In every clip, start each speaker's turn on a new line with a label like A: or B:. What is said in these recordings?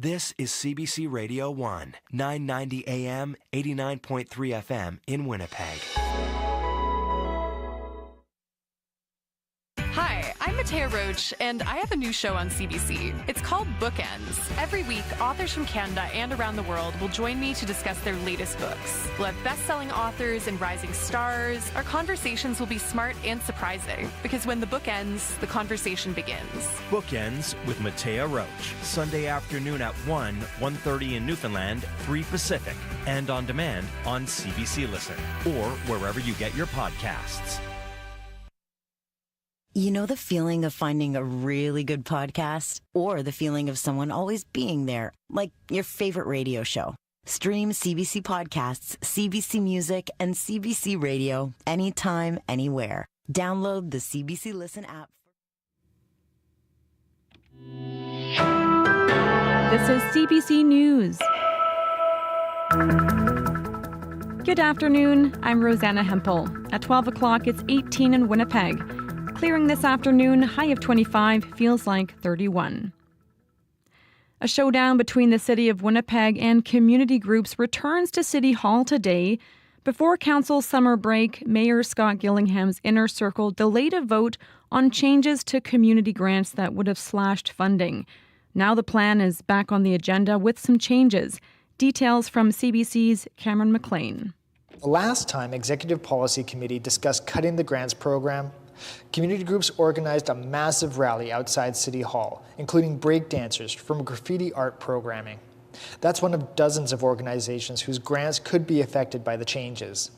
A: This is CBC Radio 1, 990 AM, 89.3 FM in Winnipeg.
B: Hi, I'm Matea Roach, and I have a new show on CBC. It's called Bookends. Every week, authors from Canada and around the world will join me to discuss their latest books. We'll have best-selling authors and rising stars. Our conversations will be smart and surprising, because when the book ends, the conversation begins.
A: Bookends with Matea Roach, Sunday afternoon at 1:30 in Newfoundland, 3 Pacific, and on demand on CBC Listen, or wherever you get your podcasts.
C: You know the feeling of finding a really good podcast? Or the feeling of someone always being there, like your favorite radio show? Stream CBC Podcasts, CBC Music, and CBC Radio anytime, anywhere. Download the CBC Listen app.
D: This is CBC News. Good afternoon, I'm Rosanna Hempel. At 12 o'clock, it's 18 in Winnipeg. Clearing this afternoon, high of 25, feels like 31. A showdown between the City of Winnipeg and community groups returns to City Hall today. Before Council's summer break, Mayor Scott Gillingham's Inner Circle delayed a vote on changes to community grants that would have slashed funding. Now the plan is back on the agenda with some changes. Details from CBC's Cameron McLean.
E: The last time Executive Policy Committee discussed cutting the grants program, community groups organized a massive rally outside City Hall, including breakdancers from graffiti art programming. That's one of dozens of organizations whose grants could be affected by the changes.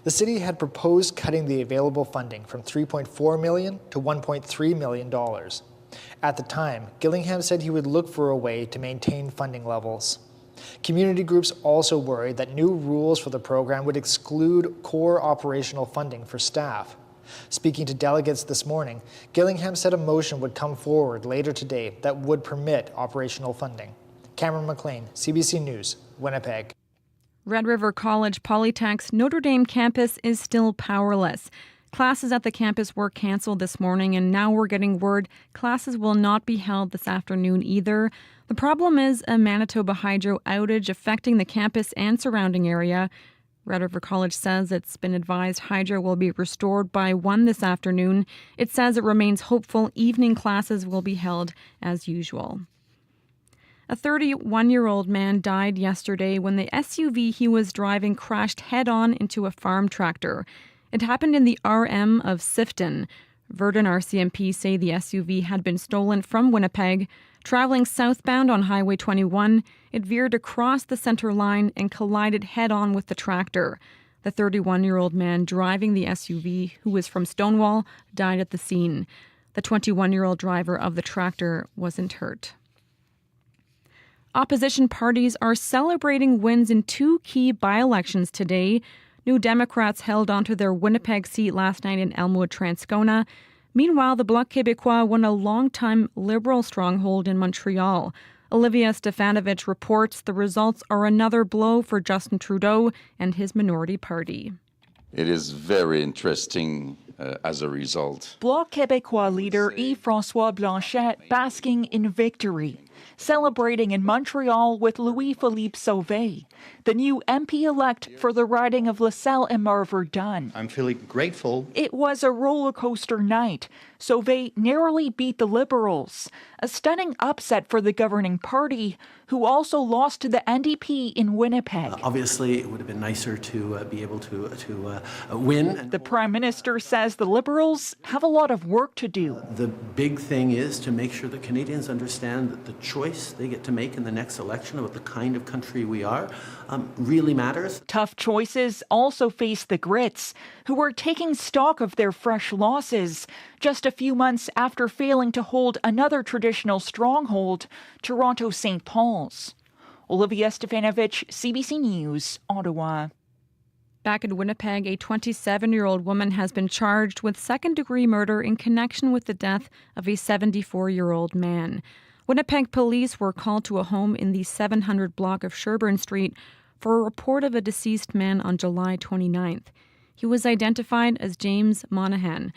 E: The city had proposed cutting the available funding from $3.4 million to $1.3 million. At the time, Gillingham said he would look for a way to maintain funding levels. Community groups also worried that new rules for the program would exclude core operational funding for staff. Speaking to delegates this morning, Gillingham said a motion would come forward later today that would permit operational funding. Cameron McLean, CBC News, Winnipeg.
D: Red River College Polytech's Notre Dame campus is still powerless. Classes at the campus were cancelled this morning, and now we're getting word classes will not be held this afternoon either. The problem is a Manitoba hydro outage affecting the campus and surrounding area. Red River College says it's been advised hydro will be restored by 1 this afternoon. It says it remains hopeful evening classes will be held as usual. A 31-year-old man died yesterday when the SUV he was driving crashed head-on into a farm tractor. It happened in the RM of Sifton. Verdun RCMP say the SUV had been stolen from Winnipeg. Traveling southbound on Highway 21, it veered across the center line and collided head-on with the tractor. The 31-year-old man driving the SUV, who was from Stonewall, died at the scene. The 21-year-old driver of the tractor wasn't hurt. Opposition parties are celebrating wins in 2 key by-elections today. New Democrats held onto their Winnipeg seat last night in Elmwood-Transcona. Meanwhile, the Bloc Québécois won a long-time Liberal stronghold in Montreal. Olivia Stefanovich reports the results are another blow for Justin Trudeau and his minority party.
F: It is very interesting as a result.
G: Bloc Québécois leader Yves-François Blanchet basking in victory, celebrating in Montreal with Louis-Philippe Sauvé, the new MP-elect for the riding of LaSalle and Verdun.
H: I'm feeling grateful.
G: It was a roller coaster night. Sauvé narrowly beat the Liberals, a stunning upset for the governing party, who also lost to the NDP in Winnipeg.
I: Obviously, it would have been nicer to be able to win.
G: The Prime Minister says the Liberals have a lot of work to do.
I: The big thing is to make sure that Canadians understand that the choice they get to make in the next election about the kind of country we are really matters.
G: Tough choices also face the Grits, who are taking stock of their fresh losses just a few months after failing to hold another traditional stronghold, Toronto St. Paul's. Olivia Stefanovich, CBC News, Ottawa.
D: Back in Winnipeg, a 27-year-old woman has been charged with second-degree murder in connection with the death of a 74-year-old man. Winnipeg police were called to a home in the 700 block of Sherbourne Street for a report of a deceased man on July 29th. He was identified as James Monahan.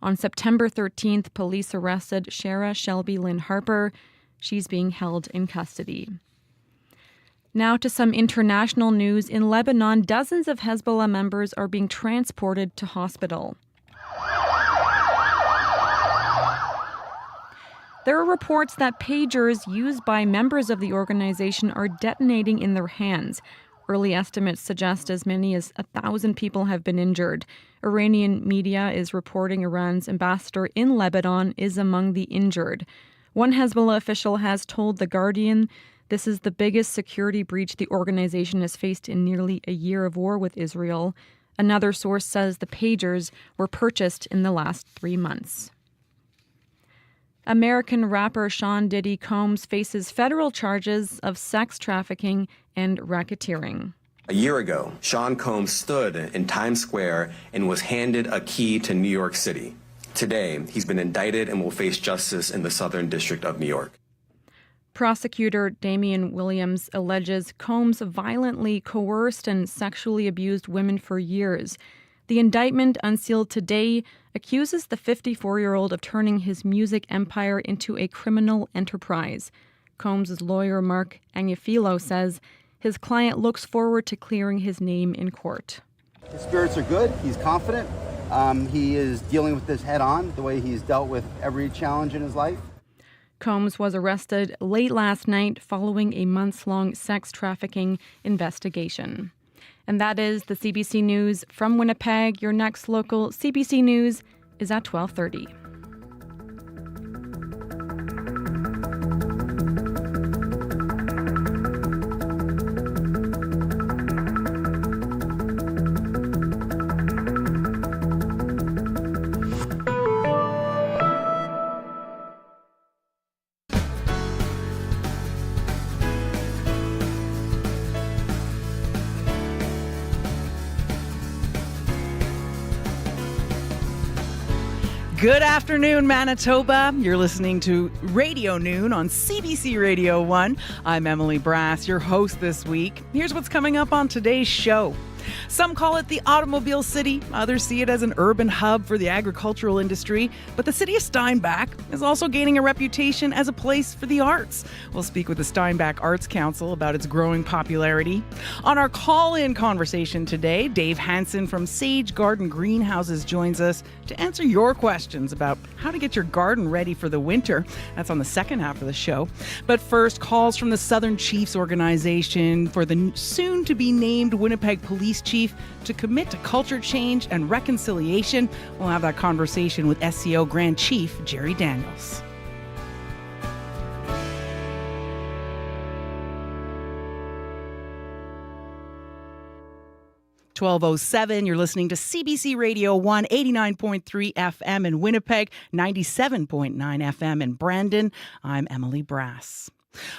D: On September 13th, police arrested Shara Shelby Lynn Harper. She's being held in custody. Now to some international news. In Lebanon, dozens of Hezbollah members are being transported to hospital. There are reports that pagers used by members of the organization are detonating in their hands. Early estimates suggest as many as 1,000 people have been injured. Iranian media is reporting Iran's ambassador in Lebanon is among the injured. One Hezbollah official has told The Guardian this is the biggest security breach the organization has faced in nearly a year of war with Israel. Another source says the pagers were purchased in the last 3 months. American rapper Sean Diddy Combs faces federal charges of sex trafficking and racketeering.
H: A year ago, Sean Combs stood in Times Square and was handed a key to New York City. Today, he's been indicted and will face justice in the Southern District of New York.
D: Prosecutor Damian Williams alleges Combs violently coerced and sexually abused women for years. The indictment, unsealed today, accuses the 54-year-old of turning his music empire into a criminal enterprise. Combs' lawyer, Mark Agnifilo, says his client looks forward to clearing his name in court.
J: His spirits are good. He's confident. He is dealing with this head on, the way he's dealt with every challenge in his life.
D: Combs was arrested late last night following a months-long sex trafficking investigation. And that is the CBC News from Winnipeg. Your next local CBC News is at 12:30.
K: Good afternoon, Manitoba. You're listening to Radio Noon on CBC Radio 1. I'm Emily Brass, your host this week. Here's what's coming up on today's show. Some call it the automobile city. Others see it as an urban hub for the agricultural industry. But the city of Steinbach is also gaining a reputation as a place for the arts. We'll speak with the Steinbach Arts Council about its growing popularity. On our call-in conversation today, Dave Hansen from Sage Garden Greenhouses joins us to answer your questions about how to get your garden ready for the winter. That's on the second half of the show. But first, calls from the Southern Chiefs organization for the soon-to-be named Winnipeg Police Chief to commit to culture change and reconciliation. We'll have that conversation with SCO Grand Chief Jerry Daniels. .07, you're listening to CBC Radio 1, 89.3 FM in Winnipeg, 97.9 FM in Brandon. I'm Emily Brass.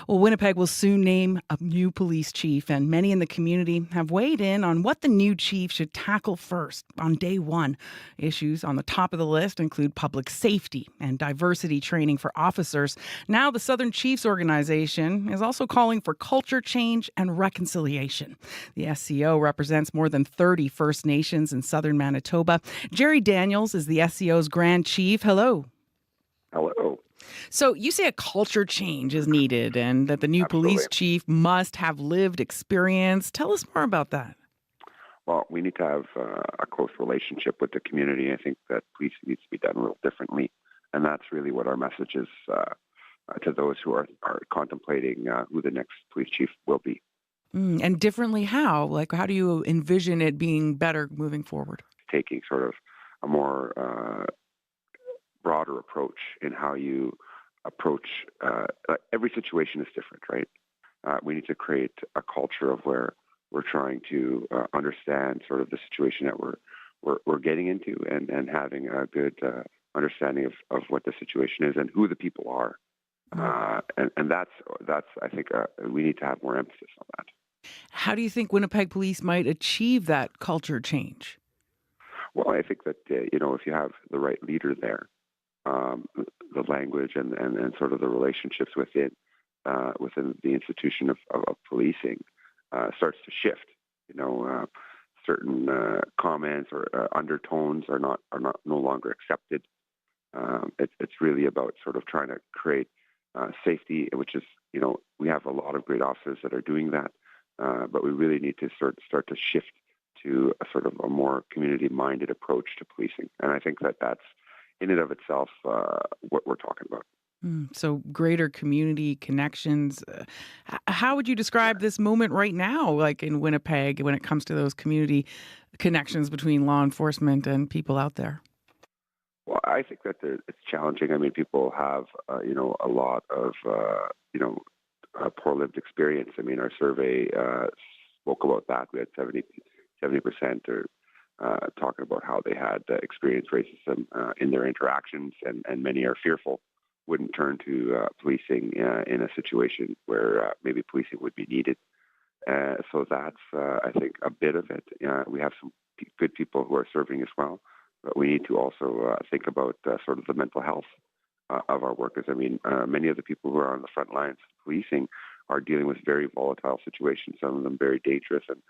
K: Well, Winnipeg will soon name a new police chief, and many in the community have weighed in on what the new chief should tackle first on day one. Issues on the top of the list include public safety and diversity training for officers. Now, the Southern Chiefs organization is also calling for culture change and reconciliation. The SCO represents more than 30 First Nations in southern Manitoba. Jerry Daniels is the SCO's Grand Chief. Hello.
L: Hello.
K: So you say a culture change is needed and that the new police chief must have lived experience. Tell us more about that.
L: Well, we need to have a close relationship with the community. I think that policing needs to be done a little differently. And that's really what our message is to those who are contemplating who the next police chief will be.
K: And differently how? Like, how do you envision it being better moving forward?
L: Taking sort of a more broader approach in how you approach every situation is different, right? We need to create a culture of where we're trying to understand sort of the situation that we're getting into and having a good understanding of what the situation is and who the people are. And that's I think we need to have more emphasis on that.
K: How do you think Winnipeg Police might achieve that culture change?
L: Well, I think that if you have the right leader there, the language and sort of the relationships within the institution of policing starts to shift. Certain comments or undertones are no longer accepted. It's really about sort of trying to create safety, which is we have a lot of great officers that are doing that. but we really need to start to shift to a sort of a more community-minded approach to policing. And I think that that's in and of itself what we're talking about.
K: So greater community connections. How would you describe this moment right now, like in Winnipeg, when it comes to those community connections between law enforcement and people out there?
L: Well, I think that it's challenging. I mean, people have, a lot of, poor lived experience. I mean, our survey spoke about that. We had 70% are talking about how they had experienced racism in their interactions, and many are fearful, wouldn't turn to policing in a situation where maybe policing would be needed. So that's, I think, a bit of it. We have some good people who are serving as well, but we need to also think about sort of the mental health of our workers. I mean, many of the people who are on the front lines of policing are dealing with very volatile situations, some of them very dangerous, and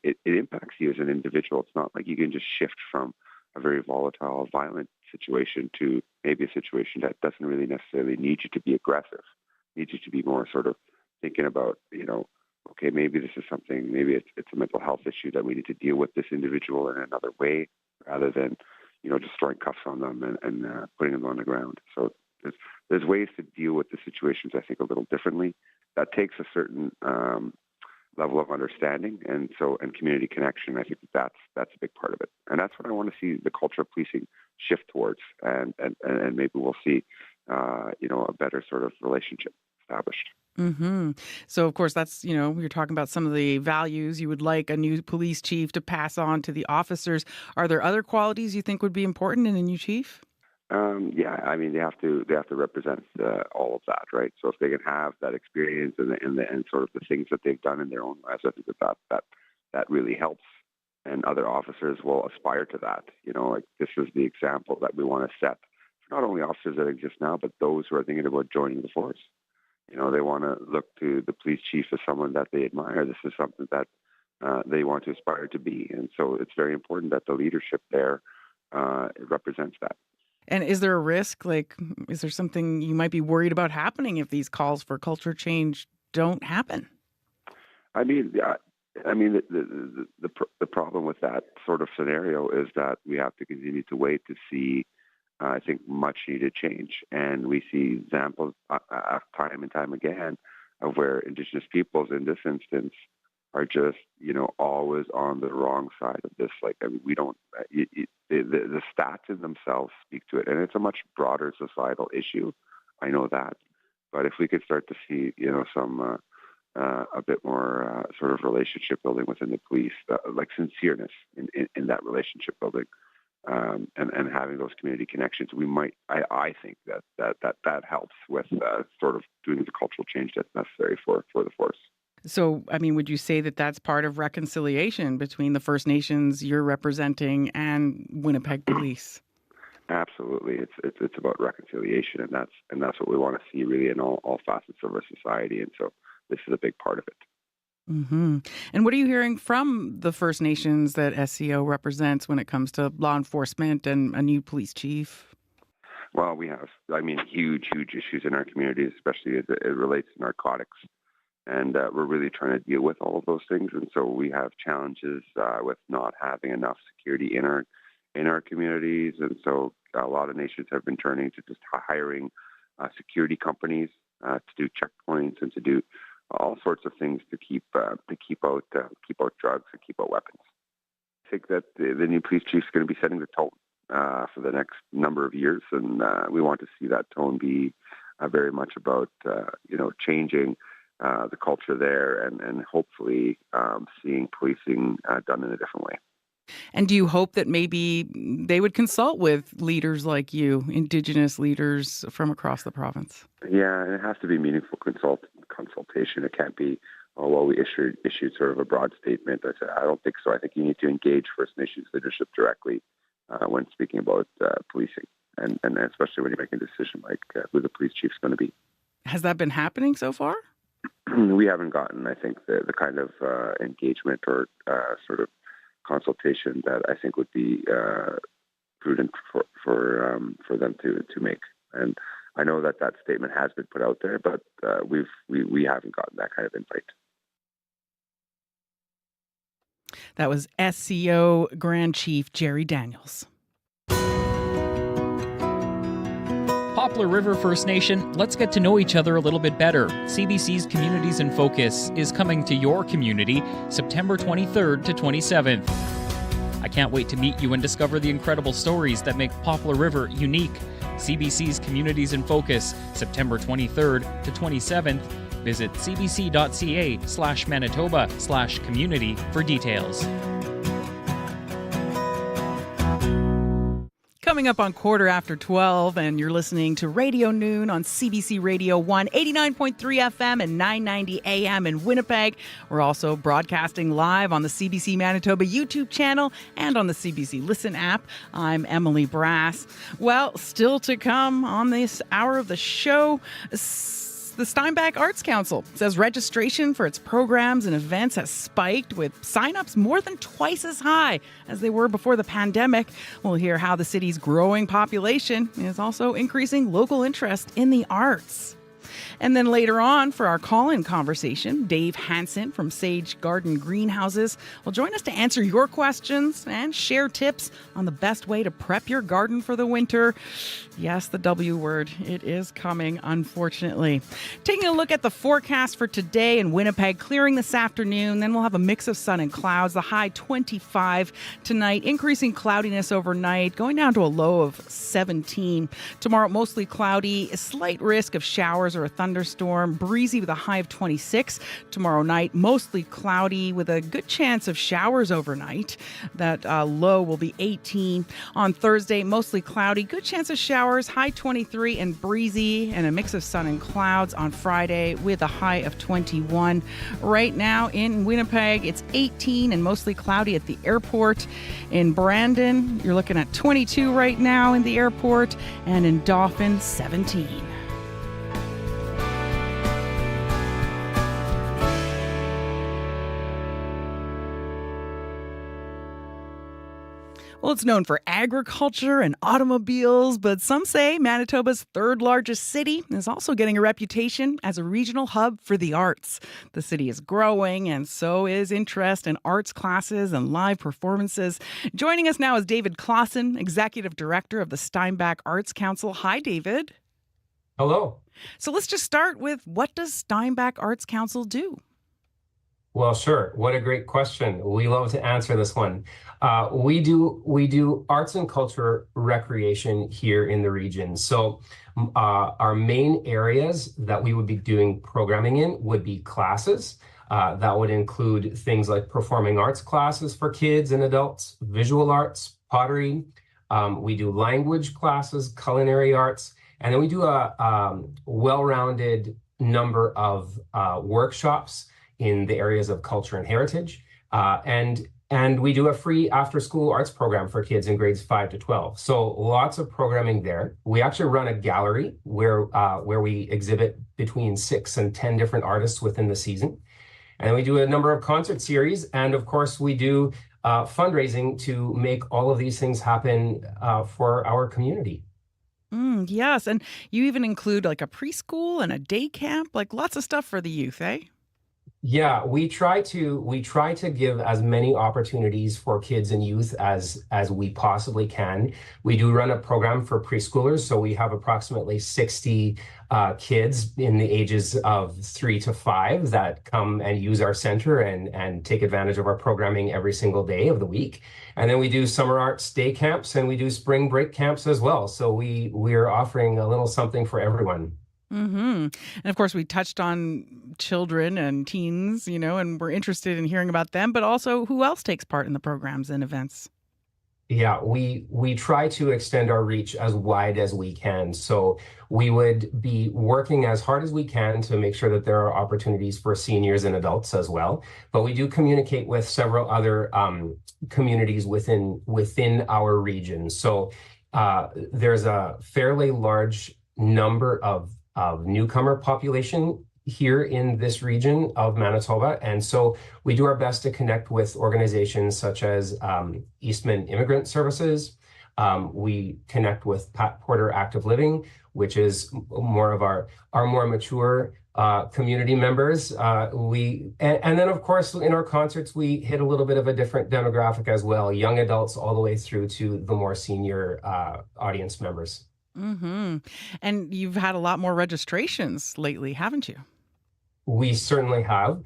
L: it impacts you as an individual. It's not like you can just shift from a very volatile, violent situation to maybe a situation that doesn't really necessarily need you to be aggressive, needs you to be more sort of thinking about, okay, maybe this is something, maybe it's a mental health issue that we need to deal with this individual in another way rather than, just throwing cuffs on them and putting them on the ground. So there's ways to deal with the situations, I think, a little differently. That takes a certain level of understanding and community connection. I think that's a big part of it, and that's what I want to see the culture of policing shift towards, and maybe we'll see a better sort of relationship established.
K: Mm-hmm. So, of course, that's, you're talking about some of the values you would like a new police chief to pass on to the officers. Are there other qualities you think would be important in a new chief?
L: Yeah, I mean, they have to represent all of that, right? So if they can have that experience and sort of the things that they've done in their own lives, I think that really helps, and other officers will aspire to that. Like this is the example that we want to set for not only officers that exist now, but those who are thinking about joining the force. They want to look to the police chief as someone that they admire. This is something that they want to aspire to be, and so it's very important that the leadership there represents that.
K: And is there a risk? Like, is there something you might be worried about happening if these calls for culture change don't happen?
L: I mean, the problem with that sort of scenario is that we have to continue to wait to see, I think, much needed change. And we see examples time and time again of where Indigenous peoples, in this instance, are just, always on the wrong side of this. Like, I mean, we don't, the stats in themselves speak to it. And it's a much broader societal issue. I know that. But if we could start to see, some, a bit more sort of relationship building within the police, like sincereness in that relationship building, and having those community connections, we might, I think that helps with sort of doing the cultural change that's necessary for the force.
K: So, I mean, would you say that that's part of reconciliation between the First Nations you're representing and Winnipeg Police?
L: Absolutely, it's about reconciliation, and that's what we want to see really in all facets of our society, and so this is a big part of it.
K: Mm-hmm. And what are you hearing from the First Nations that SCO represents when it comes to law enforcement and a new police chief?
L: Well, we have, huge issues in our communities, especially as it relates to narcotics. And we're really trying to deal with all of those things. And so we have challenges with not having enough security in our communities. And so a lot of nations have been turning to just hiring security companies to do checkpoints and to do all sorts of things to keep out drugs and keep out weapons. I think that the new police chief is going to be setting the tone for the next number of years, and we want to see that tone be very much about changing the culture there, and hopefully seeing policing done in a different way.
K: And do you hope that maybe they would consult with leaders like you, Indigenous leaders from across the province?
L: Yeah, and it has to be meaningful consultation. It can't be, we issued sort of a broad statement. I said, I don't think so. I think you need to engage First Nations leadership directly when speaking about policing, and especially when you're making a decision like who the police chief is going to be.
K: Has that been happening so far?
L: We haven't gotten, I think, the kind of engagement or sort of consultation that I think would be prudent for them to make. And I know that statement has been put out there, but we haven't gotten that kind of invite.
K: That was SCO Grand Chief Jerry Daniels.
M: Poplar River First Nation, let's get to know each other a little bit better. CBC's Communities in Focus is coming to your community September 23rd to 27th. I can't wait to meet you and discover the incredible stories that make Poplar River unique. CBC's Communities in Focus, September 23rd to 27th. Visit cbc.ca/Manitoba/community for details.
K: Coming up on 12:15, and you're listening to Radio Noon on CBC Radio 1, 89.3 FM and 990 AM in Winnipeg. We're also broadcasting live on the CBC Manitoba YouTube channel and on the CBC Listen app. I'm Emily Brass. Well, still to come on this hour of the show, the Steinbach Arts Council says registration for its programs and events has spiked, with signups more than twice as high as they were before the pandemic. We'll hear how the city's growing population is also increasing local interest in the arts. And then later on, for our call-in conversation, Dave Hansen from Sage Garden Greenhouses will join us to answer your questions and share tips on the best way to prep your garden for the winter. Yes, the W word. It is coming, unfortunately. Taking a look at the forecast for today in Winnipeg, clearing this afternoon. Then we'll have a mix of sun and clouds. The high 25 tonight, increasing cloudiness overnight, going down to a low of 17. Tomorrow, mostly cloudy, a slight risk of showers or a thunderstorm, breezy with a high of 26. Tomorrow night, mostly cloudy with a good chance of showers overnight. That low will be 18. On Thursday, mostly cloudy, good chance of showers, high 23 and breezy, and a mix of sun and clouds on Friday with a high of 21. Right now in Winnipeg, it's 18 and mostly cloudy at the airport. In Brandon, you're looking at 22 right now in the airport, and in Dauphin, 17. Well, it's known for agriculture and automobiles, but some say Manitoba's third largest city is also getting a reputation as a regional hub for the arts. The city is growing, and so is interest in arts classes and live performances. Joining us now is David Clausen, Executive Director of the Steinbach Arts Council. Hi, David.
N: Hello.
K: So let's just start with, what does Steinbach Arts Council do?
N: Well, sure. What a great question. We love to answer this one. We do arts and culture recreation here in the region. So our main areas that we would be doing programming in would be classes. That would include things like performing arts classes for kids and adults, visual arts, pottery. We do language classes, culinary arts, and then we do a well-rounded number of workshops in the areas of culture and heritage. And we do a free after-school arts program for kids in grades 5 to 12. So lots of programming there. We actually run a gallery where we exhibit between 6 and 10 different artists within the season. And we do a number of concert series. And of course, we do fundraising to make all of these things happen for our community.
K: Yes, and you even include like a preschool and a day camp, like lots of stuff for the youth, eh?
N: Yeah, we try to give as many opportunities for kids and youth as we possibly can. We do run a program for preschoolers, so we have approximately 60 kids in the ages of 3 to 5 that come and use our center and take advantage of our programming every single day of the week. And then we do summer arts day camps, and we do spring break camps as well. So we're offering a little something for everyone.
K: And of course, we touched on children and teens, and we're interested in hearing about them, but also who else takes part in the programs and events?
N: Yeah, we try to extend our reach as wide as we can. So we would be working as hard as we can to make sure that there are opportunities for seniors and adults as well. But we do communicate with several other communities within our region. So there's a fairly large number of newcomer population here in this region of Manitoba. And so we do our best to connect with organizations such as Eastman Immigrant Services. We connect with Pat Porter Active Living, which is more of our more mature community members. And then, of course, in our concerts, we hit a little bit of a different demographic as well, young adults all the way through to the more senior audience members.
K: Mm-hmm. And you've had a lot more registrations lately, haven't you?
N: We certainly have.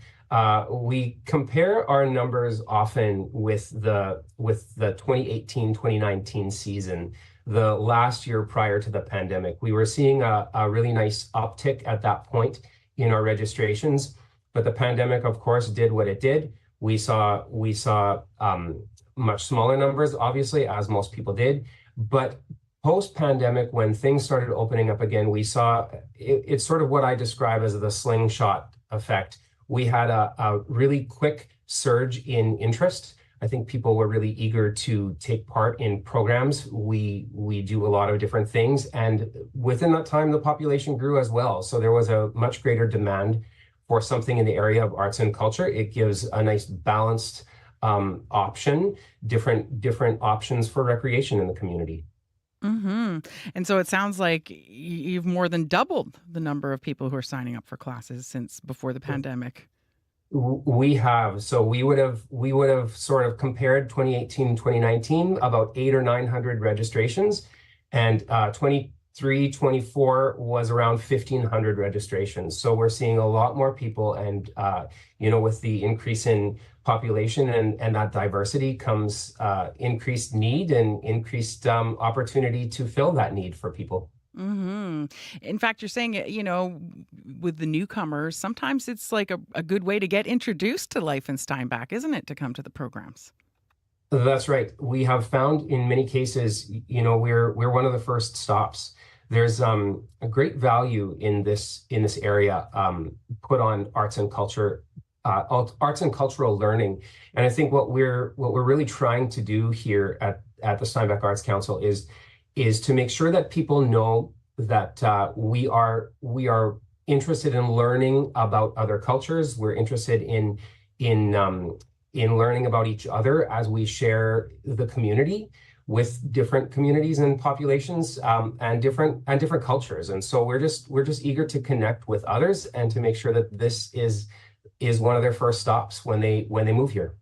N: We compare our numbers often with the 2018-2019 season, the last year prior to the pandemic. We were seeing a really nice uptick at that point in our registrations, but the pandemic, of course, did what it did. We saw much smaller numbers, obviously, as most people did, but post-pandemic, when things started opening up again, we saw it's sort of what I describe as the slingshot effect. We had a really quick surge in interest. I think people were really eager to take part in programs. We do a lot of different things, and within that time, the population grew as well. So there was a much greater demand for something in the area of arts and culture. It gives a nice balanced option, different options for recreation in the community.
K: Mm-hmm. And so it sounds like you've more than doubled the number of people who are signing up for classes since before the pandemic.
N: We have. So we would have sort of compared 2018, 2019, about 800 or 900 registrations, and 23, 24 was around 1,500 registrations. So we're seeing a lot more people, and with the increase in population and that diversity comes increased need and increased opportunity to fill that need for people.
K: Mm-hmm. In fact, you're saying, with the newcomers, sometimes it's like a good way to get introduced to life in Steinbach, isn't it, to come to the programs?
N: That's right. We have found in many cases, we're one of the first stops. There's a great value in this area put on arts and culture. Arts and cultural learning, and I think what we're really trying to do here at the Steinbach Arts Council is to make sure that people know that we are interested in learning about other cultures. We're interested in learning about each other as we share the community with different communities and populations and different cultures. And so we're just eager to connect with others and to make sure that this is one of their first stops when they move here.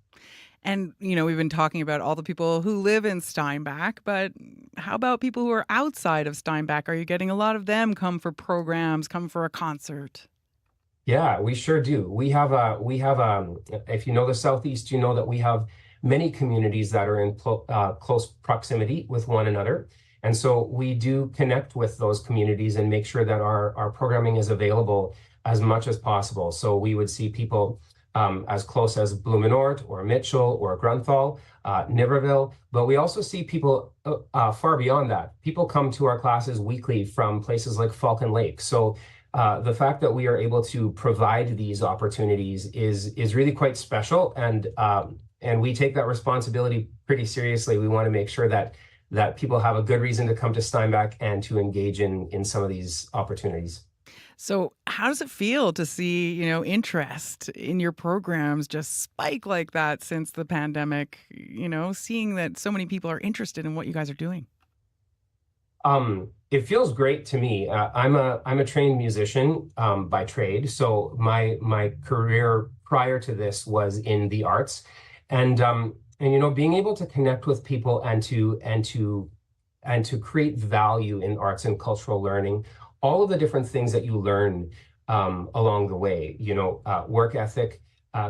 K: And, we've been talking about all the people who live in Steinbach, but how about people who are outside of Steinbach? Are you getting a lot of them come for programs, come for a concert?
N: Yeah, we sure do. We have if you know the Southeast, you know that we have many communities that are in close proximity with one another. And so we do connect with those communities and make sure that our programming is available as much as possible. So we would see people as close as Blumenort or Mitchell or Grunthal, Niverville, but we also see people far beyond that. People come to our classes weekly from places like Falcon Lake. So the fact that we are able to provide these opportunities is really quite special, and we take that responsibility pretty seriously. We want to make sure that people have a good reason to come to Steinbach and to engage in some of these opportunities.
K: So how does it feel to see, interest in your programs just spike like that since the pandemic, seeing that so many people are interested in what you guys are doing?
N: It feels great to me. I'm a trained musician by trade. So my career prior to this was in the arts, and being able to connect with people and to create value in arts and cultural learning, all of the different things that you learn along the way, work ethic,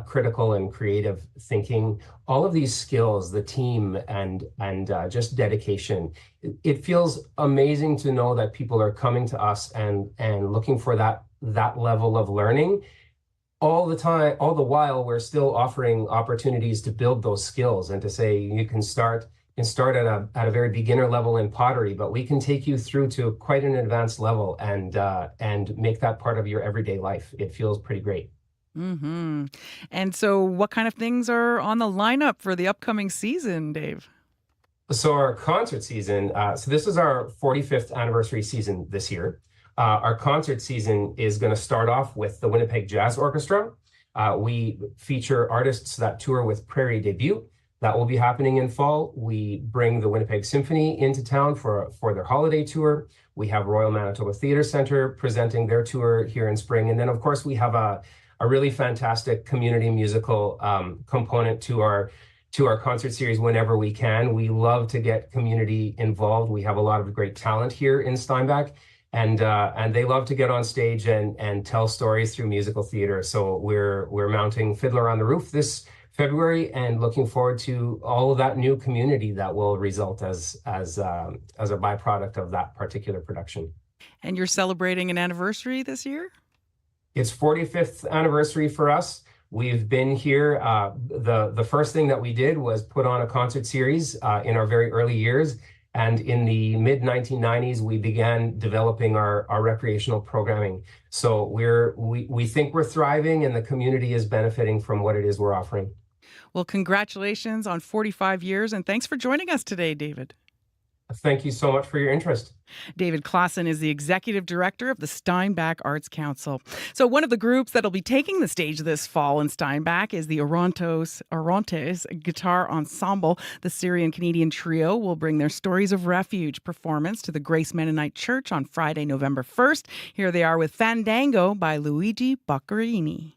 N: critical and creative thinking, all of these skills, the team and just dedication. It feels amazing to know that people are coming to us and looking for that level of learning all the time. All the while, we're still offering opportunities to build those skills and to say you can start at a very beginner level in pottery, but we can take you through to quite an advanced level and make that part of your everyday life. It feels pretty great.
K: Mm-hmm. And so what kind of things are on the lineup for the upcoming season, Dave?
N: So our concert season, so this is our 45th anniversary season this year. Our concert season is going to start off with the Winnipeg Jazz Orchestra. We feature artists that tour with Prairie Debut. That will be happening in fall. We bring the Winnipeg Symphony into town for their holiday tour. We have Royal Manitoba Theatre Centre presenting their tour here in spring. And then, of course, we have a really fantastic community musical component to our concert series whenever we can. We love to get community involved. We have a lot of great talent here in Steinbach, and they love to get on stage and tell stories through musical theater. So we're mounting Fiddler on the Roof this February, and looking forward to all of that new community that will result as a byproduct of that particular production.
K: And you're celebrating an anniversary this year?
N: It's 45th anniversary for us. We've been here. The first thing that we did was put on a concert series in our very early years. And in the mid-1990s, we began developing our recreational programming. So we think we're thriving, and the community is benefiting from what it is we're offering.
K: Well, congratulations on 45 years, and thanks for joining us today, David.
N: Thank you so much for your interest.
K: David Klassen is the executive director of the Steinbach Arts Council. So one of the groups that'll be taking the stage this fall in Steinbach is the Orontes Guitar Ensemble. The Syrian-Canadian trio will bring their Stories of Refuge performance to the Grace Mennonite Church on Friday, November 1st. Here they are with Fandango by Luigi Boccherini.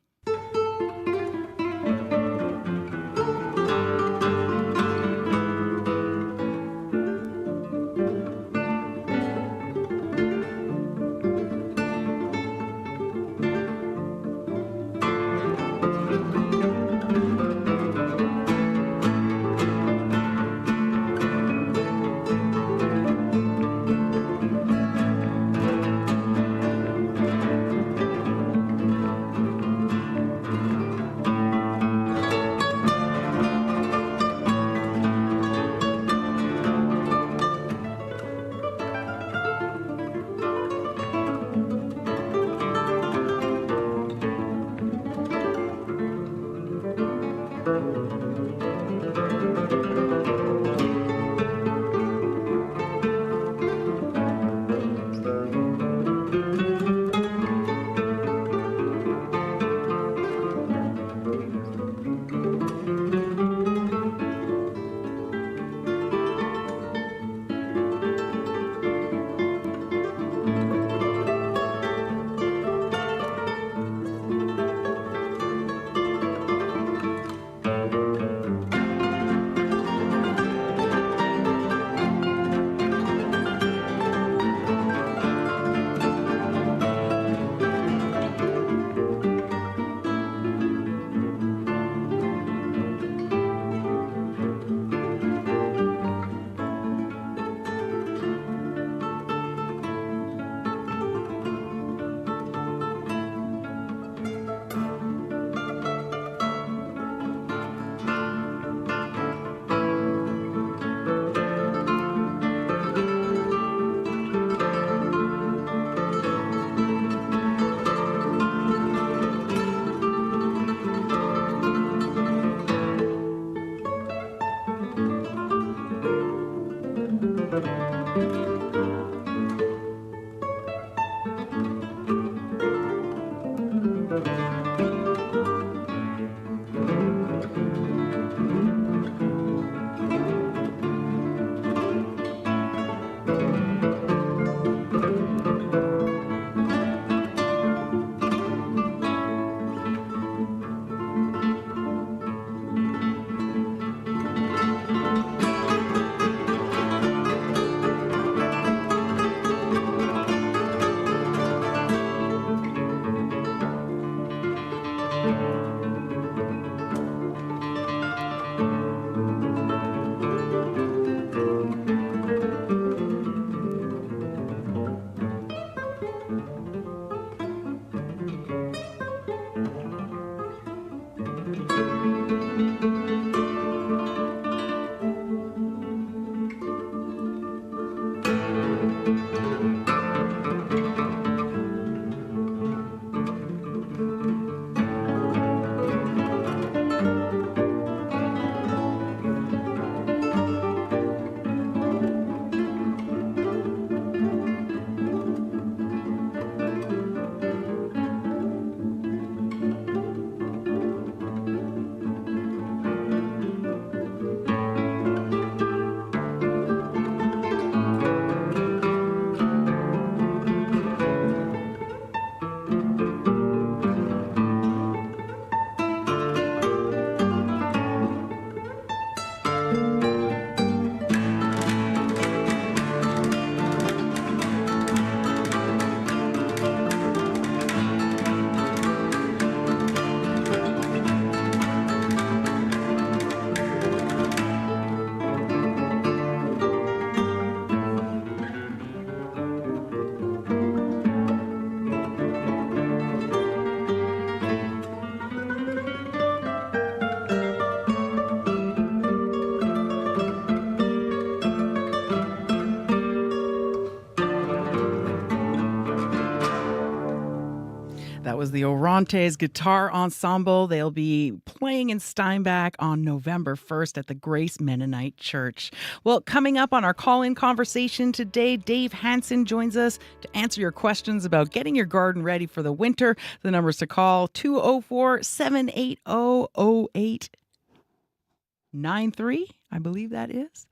K: was the Orontes Guitar Ensemble. They'll be playing in Steinbach on November 1st at the Grace Mennonite Church. Well, coming up on our call-in conversation today, Dave Hansen joins us to answer your questions about getting your garden ready for the winter. The numbers to call, 204-780-0893, I believe that is.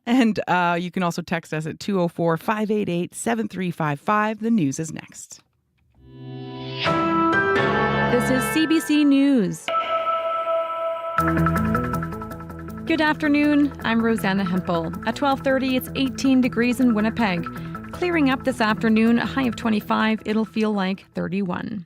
K: And you can also text us at 204-588-7355. The news is next.
D: This is CBC News. Good afternoon. I'm Rosanna Hempel. At 12:30, it's 18 degrees in Winnipeg. Clearing up this afternoon, a high of 25. It'll feel like 31.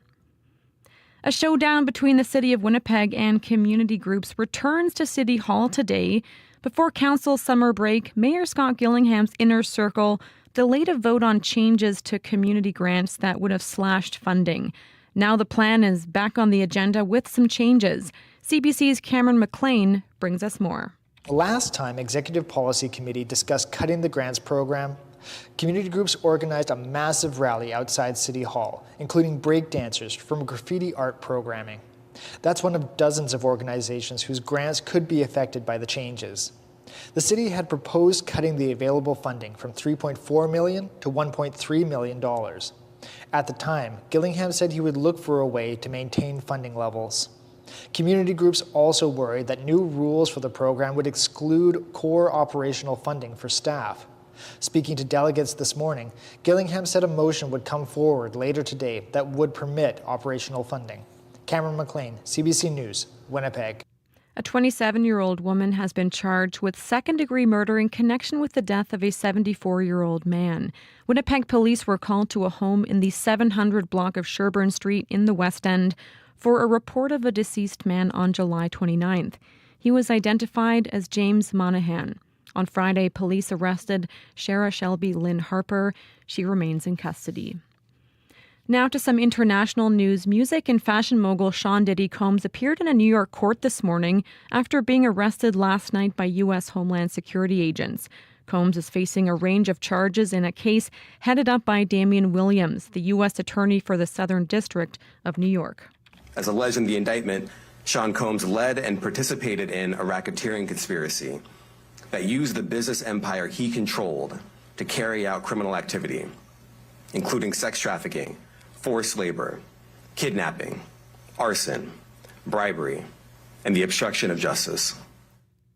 D: A showdown between the City of Winnipeg and community groups returns to City Hall today. Before Council's summer break, Mayor Scott Gillingham's inner circle delayed a vote on changes to community grants that would have slashed funding. Now the plan is back on the agenda with some changes. CBC's Cameron McLean brings us more.
E: The last time Executive Policy Committee discussed cutting the grants program, community groups organized a massive rally outside City Hall, including breakdancers from graffiti art programming. That's one of dozens of organizations whose grants could be affected by the changes. The city had proposed cutting the available funding from $3.4 million to $1.3 million. At the time, Gillingham said he would look for a way to maintain funding levels. Community groups also worried that new rules for the program would exclude core operational funding for staff. Speaking to delegates this morning, Gillingham said a motion would come forward later today that would permit operational funding. Cameron McLean, CBC News, Winnipeg.
D: A 27-year-old woman has been charged with second-degree murder in connection with the death of a 74-year-old man. Winnipeg police were called to a home in the 700 block of Sherbourne Street in the West End for a report of a deceased man on July 29th. He was identified as James Monahan. On Friday, police arrested Shara Shelby Lynn Harper. She remains in custody. Now to some international news. Music and fashion mogul Sean Diddy Combs appeared in a New York court this morning after being arrested last night by U.S. Homeland Security agents. Combs is facing a range of charges in a case headed up by Damian Williams, the U.S. Attorney for the Southern District of New York.
H: As alleged in the indictment, Sean Combs led and participated in a racketeering conspiracy that used the business empire he controlled to carry out criminal activity, including sex trafficking, forced labor, kidnapping, arson, bribery, and the obstruction of justice.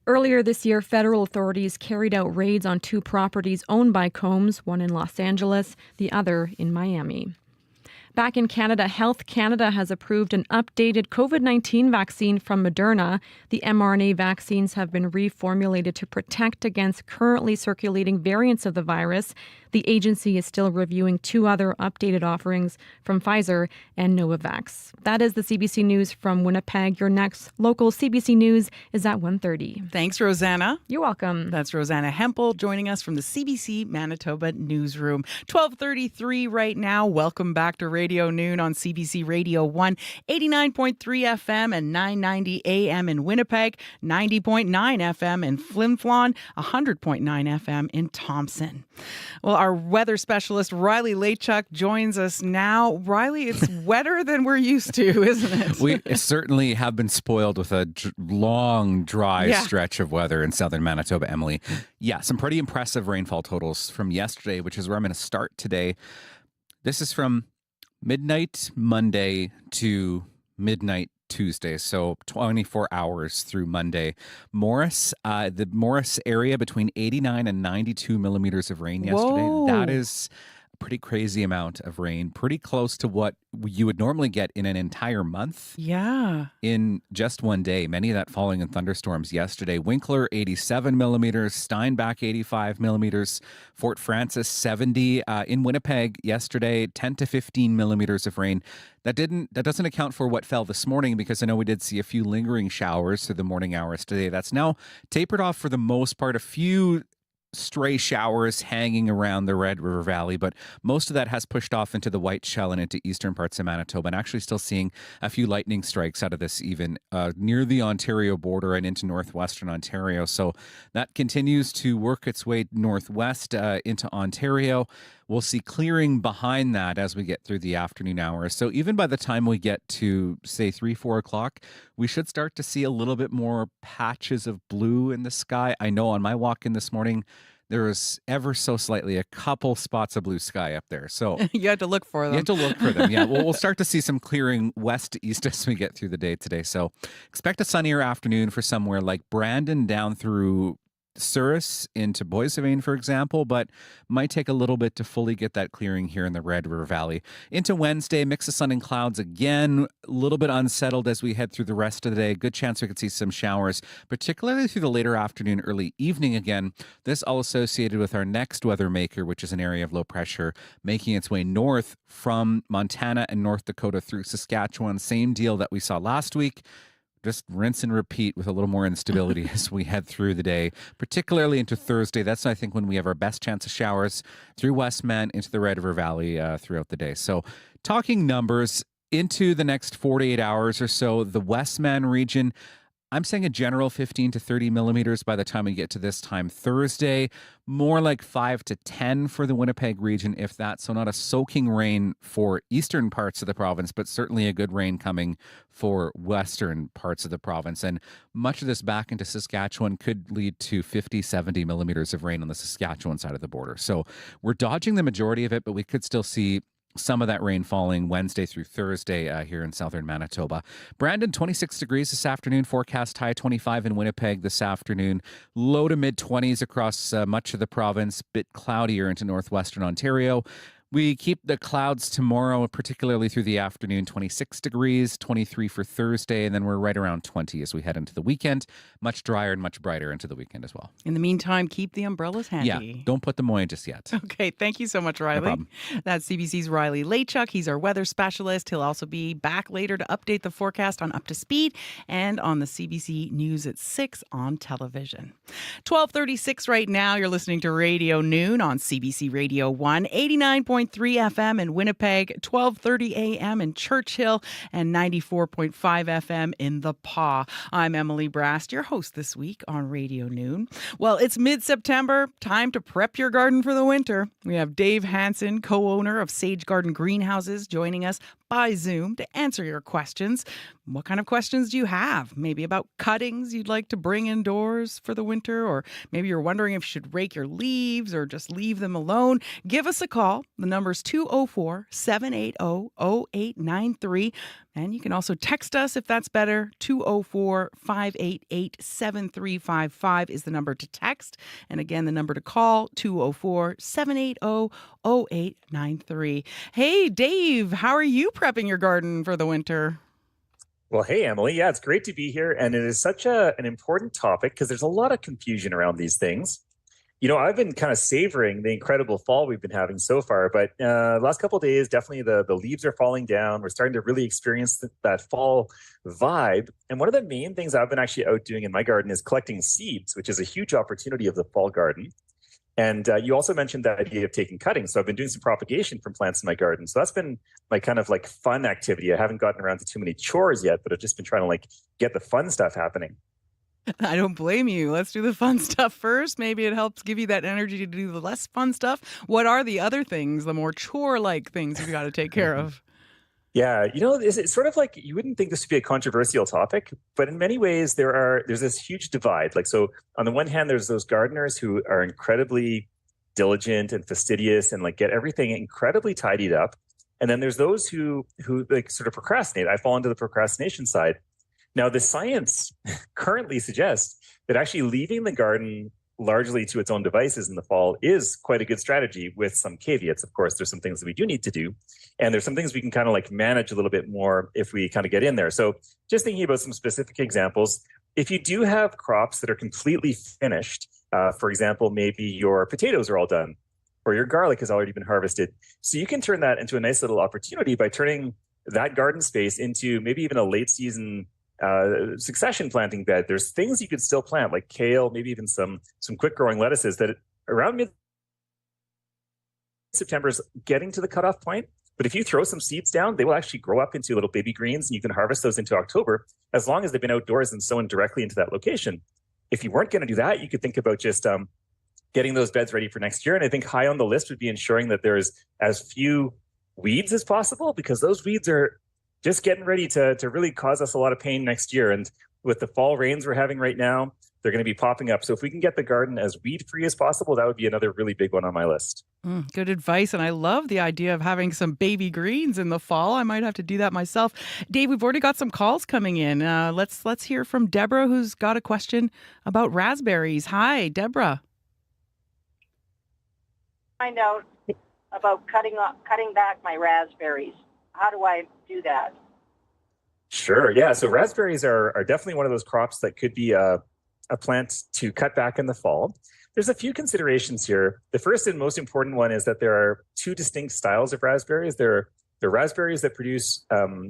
D: Earlier this year, federal authorities carried out raids on two properties owned by Combs, one in Los Angeles, the other in Miami. Back in Canada, Health Canada has approved an updated COVID-19 vaccine from Moderna. The mRNA vaccines have been reformulated to protect against currently circulating variants of the virus. The agency is still reviewing two other updated offerings from Pfizer and Novavax. That is the CBC News from Winnipeg. Your next local CBC News is at 1:30.
K: Thanks, Rosanna.
D: You're welcome.
K: That's Rosanna Hempel joining us from the CBC Manitoba newsroom. 12:33 right now. Welcome back to Radio Noon on CBC Radio 1, 89.3 FM and 990 AM in Winnipeg, 90.9 FM in Flin Flon, 100.9 FM in Thompson. Well, our weather specialist, Riley Lachuk, joins us now. Riley, it's wetter than we're used to, isn't it?
O: We certainly have been spoiled with a long, dry stretch of weather in southern Manitoba, Emily. Yeah, some pretty impressive rainfall totals from yesterday, which is where I'm going to start today. This is from midnight Monday to midnight Tuesday, so 24 hours through Monday. The Morris area between 89 and 92 millimeters of rain yesterday.
K: Whoa.
O: That is a pretty crazy amount of rain, pretty close to what you would normally get in an entire month.
K: Yeah.
O: In just one day, many of that falling in thunderstorms yesterday. Winkler, 87 millimeters, Steinbach, 85 millimeters, Fort Francis, 70. In Winnipeg yesterday, 10 to 15 millimeters of rain. That doesn't account for what fell this morning, because I know we did see a few lingering showers through the morning hours today. That's now tapered off for the most part. A few stray showers hanging around the Red River Valley, but most of that has pushed off into the White Shell and into eastern parts of Manitoba, and actually still seeing a few lightning strikes out of this even near the Ontario border and into northwestern Ontario. So that continues to work its way northwest into Ontario. we'll see clearing behind that as we get through the afternoon hours. So even by the time we get to, say, 3, 4 o'clock, we should start to see a little bit more patches of blue in the sky. I know on my walk in this morning, there was ever so slightly a couple spots of blue sky up there. So
K: you had to look for them.
O: You have to look for them, yeah. Well, we'll start to see some clearing west to east as we get through the day today. So expect a sunnier afternoon for somewhere like Brandon down through Souris into Boissevain, for example, but might take a little bit to fully get that clearing here in the Red River Valley. Into Wednesday, mix of sun and clouds again, a little bit unsettled as we head through the rest of the day. Good chance we could see some showers, particularly through the later afternoon, early evening again. This all associated with our next weather maker, which is an area of low pressure making its way north from Montana and North Dakota through Saskatchewan. Same deal that we saw last week. Just rinse and repeat with a little more instability as we head through the day, particularly into Thursday. That's, I think, when we have our best chance of showers through Westman into the Red River Valley throughout the day. So talking numbers into the next 48 hours or so, the Westman region, I'm saying a general 15 to 30 millimeters by the time we get to this time Thursday, more like 5 to 10 for the Winnipeg region, if that. So not a soaking rain for eastern parts of the province, but certainly a good rain coming for western parts of the province. And much of this back into Saskatchewan could lead to 50, 70 millimeters of rain on the Saskatchewan side of the border. So we're dodging the majority of it, but we could still see some of that rain falling Wednesday through Thursday here in southern Manitoba. Brandon, 26 degrees this afternoon. Forecast high 25 in Winnipeg this afternoon. Low to mid 20s across much of the province. Bit cloudier into northwestern Ontario. We keep the clouds tomorrow, particularly through the afternoon, 26 degrees, 23 for Thursday, and then we're right around 20 as we head into the weekend. Much drier and much brighter into the weekend as well.
K: In the meantime, keep the umbrellas handy.
O: Yeah, don't put them away just yet.
K: Okay, thank you so much, Riley.
O: No problem.
K: That's CBC's Riley Laychuk. He's our weather specialist. He'll also be back later to update the forecast on Up to Speed and on the CBC News at 6 on television. 12:36 right now. You're listening to Radio Noon on CBC Radio 1, 89.3 FM in Winnipeg, 12:30 a.m. in Churchill, and 94.5 FM in The Paw. I'm Emily Brast, your host this week on Radio Noon. Well, it's mid-September, time to prep your garden for the winter. We have Dave Hansen, co-owner of Sage Garden Greenhouses, joining us by Zoom to answer your questions. What kind of questions do you have? Maybe about cuttings you'd like to bring indoors for the winter, or maybe you're wondering if you should rake your leaves or just leave them alone. Give us a call. The number's 204-780-0893. And you can also text us if that's better. 204-588-7355 is the number to text. And again, the number to call, 204-780-0893. Hey, Dave, how are you prepping your garden for the winter?
P: Well, hey, Emily. Yeah, it's great to be here. And it is such an important topic because there's a lot of confusion around these things. You know, I've been kind of savoring the incredible fall we've been having so far, but last couple of days, definitely the leaves are falling down. We're starting to really experience that fall vibe. And one of the main things I've been actually out doing in my garden is collecting seeds, which is a huge opportunity of the fall garden. And you also mentioned the idea of taking cuttings. So I've been doing some propagation from plants in my garden. So that's been my kind of like fun activity. I haven't gotten around to too many chores yet, but I've just been trying to like get the fun stuff happening.
K: I don't blame you. Let's do the fun stuff first. Maybe it helps give you that energy to do the less fun stuff. What are the other things, the more chore-like things you've got to take care of?
P: Yeah, you know, it's sort of like you wouldn't think this would be a controversial topic, but in many ways there's this huge divide. Like, so on the one hand, there's those gardeners who are incredibly diligent and fastidious and like get everything incredibly tidied up. And then there's those who like sort of procrastinate. I fall into the procrastination side. Now, the science currently suggests that actually leaving the garden largely to its own devices in the fall is quite a good strategy, with some caveats. Of course, there's some things that we do need to do, and there's some things we can kind of like manage a little bit more if we kind of get in there. So just thinking about some specific examples, if you do have crops that are completely finished, for example, maybe your potatoes are all done or your garlic has already been harvested. So you can turn that into a nice little opportunity by turning that garden space into maybe even a late season succession planting bed. There's things you could still plant like kale, maybe even some quick growing lettuces that around mid-September is getting to the cutoff point. But if you throw some seeds down, they will actually grow up into little baby greens, and you can harvest those into October as long as they've been outdoors and sown directly into that location. If you weren't going to do that, you could think about just getting those beds ready for next year. And I think high on the list would be ensuring that there's as few weeds as possible, because those weeds are just getting ready to really cause us a lot of pain next year. And with the fall rains we're having right now, they're going to be popping up. So if we can get the garden as weed-free as possible, that would be another really big one on my list.
K: Good advice. And I love the idea of having some baby greens in the fall. I might have to do that myself. Dave, we've already got some calls coming in. Let's hear from Deborah, who's got a question about raspberries. Hi, Deborah.
Q: Find out about cutting back my raspberries. How do I do that?
P: Sure. Yeah. So raspberries are definitely one of those crops that could be a plant to cut back in the fall. There's a few considerations here. The first and most important one is that there are two distinct styles of raspberries. There are raspberries that produce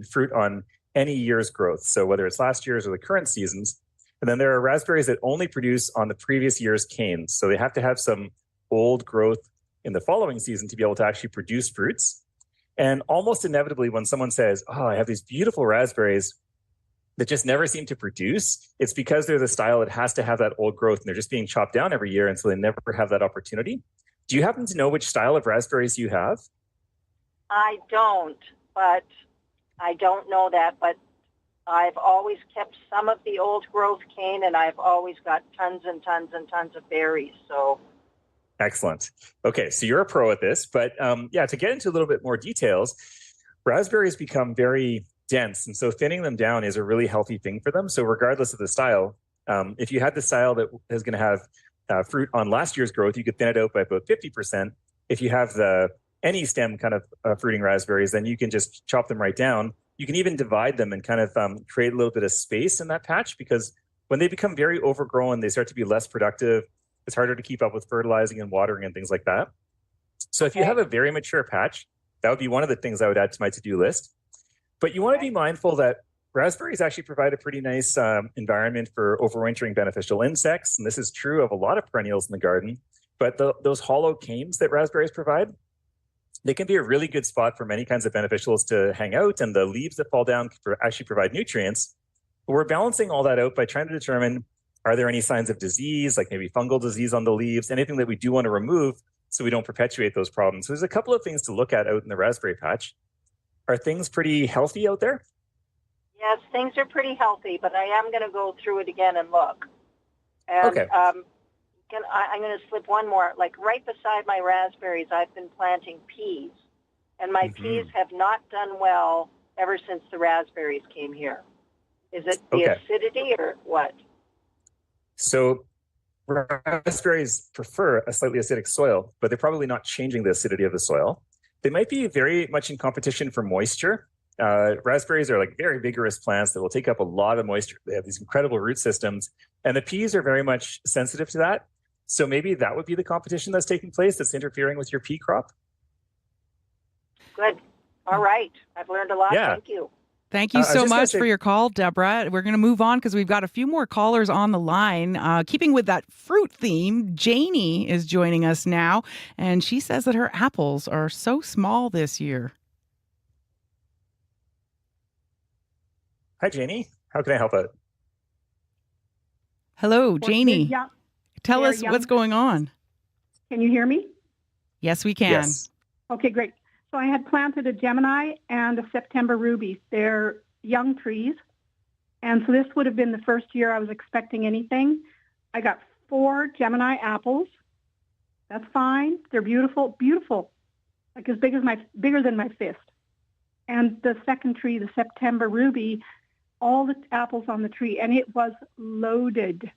P: fruit on any year's growth, so whether it's last year's or the current season's. And then there are raspberries that only produce on the previous year's canes. So they have to have some old growth in the following season to be able to actually produce fruits. And almost inevitably, when someone says, oh, I have these beautiful raspberries that just never seem to produce, it's because they're the style that has to have that old growth and they're just being chopped down every year. And so they never have that opportunity. Do you happen to know which style of raspberries you have?
Q: I don't know that, but I've always kept some of the old growth cane and I've always got tons and tons and tons of berries. So
P: excellent. Okay, so you're a pro at this, but to get into a little bit more details, raspberries become very dense, and so thinning them down is a really healthy thing for them. So regardless of the style, if you had the style that is going to have fruit on last year's growth, you could thin it out by about 50%. If you have any stem kind of fruiting raspberries, then you can just chop them right down. You can even divide them and kind of create a little bit of space in that patch, because when they become very overgrown, they start to be less productive. It's harder to keep up with fertilizing and watering and things like that. So if you have a very mature patch, that would be one of the things I would add to my to-do list. But you want to be mindful that raspberries actually provide a pretty nice environment for overwintering beneficial insects. And this is true of a lot of perennials in the garden. But those hollow canes that raspberries provide, they can be a really good spot for many kinds of beneficials to hang out. And the leaves that fall down actually provide nutrients. But we're balancing all that out by trying to determine, are there any signs of disease, like maybe fungal disease on the leaves, anything that we do want to remove so we don't perpetuate those problems. So there's a couple of things to look at out in the raspberry patch. Are things pretty healthy out there?
Q: yes, things are pretty healthy, but I am going to go through it again and look. And,
P: okay.
Q: I'm going to slip one more. Like right beside my raspberries, I've been planting peas, and my peas have not done well ever since the raspberries came here. Is it the acidity or what?
P: So raspberries prefer a slightly acidic soil, but they're probably not changing the acidity of the soil. They might be very much in competition for moisture. Raspberries are like very vigorous plants that will take up a lot of moisture. They have these incredible root systems, and the peas are very much sensitive to that. So maybe that would be the competition that's taking place that's interfering with your pea crop.
Q: Good. All right. I've learned a lot.
P: Yeah.
Q: Thank you.
K: Thank you so much for your call, Deborah. We're going to move on because we've got a few more callers on the line. Keeping with that fruit theme, Janie is joining us now, and she says that her apples are so small this year.
P: Hi, Janie. How can I help out?
K: Hello, Janie.
R: Yeah.
K: Tell us what's going on.
R: Can you hear me?
K: Yes, we can.
P: Yes.
R: Okay, great. So I had planted a Gemini and a September Ruby. They're young trees. And so this would have been the first year I was expecting anything. I got 4 Gemini apples. That's fine. They're beautiful, beautiful. Like as big as bigger than my fist. And the second tree, the September Ruby, all the apples on the tree, and it was loaded.